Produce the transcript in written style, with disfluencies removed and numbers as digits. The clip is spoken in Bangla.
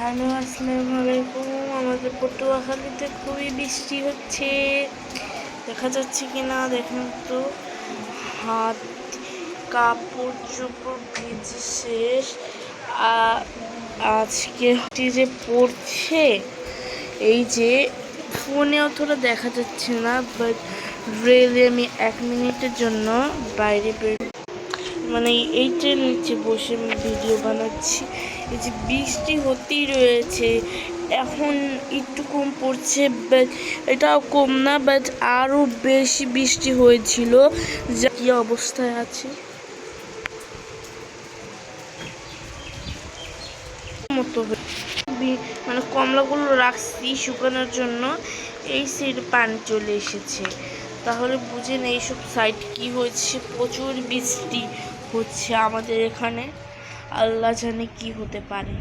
হ্যালো, আসসালামু আলাইকুম। আমাদের পটুয়াখালীতে খুবই বৃষ্টি হচ্ছে, দেখা যাচ্ছে কিনা দেখুন তো। হাত কাপড় চোপড় ভিজে শেষ। আজকে যে পড়ছে, এই যে ফোনে অতটা দেখা যাচ্ছে না, বাট রিয়েলি আমি 1 মিনিটের জন্য বাইরে মানে এইটার নিচে বসে আমি ভিডিও বানাচ্ছি। এই যে বৃষ্টি হতেই রয়েছে, এখন একটু কম পড়ছে, বাট এটাও কম না, বাট আরও বেশি বৃষ্টি হয়েছিল। যা কি অবস্থায় আছে মতো, মানে কমলাগুলো রাখছি শুকানোর জন্য, এই সাইডে পানি চলে এসেছে। তাহলে বুঝেন এইসব সাইড কি হয়েছে, প্রচুর বৃষ্টি হচ্ছে আমাদের এখানে। আল্লাহ জানে কি হতে পারে।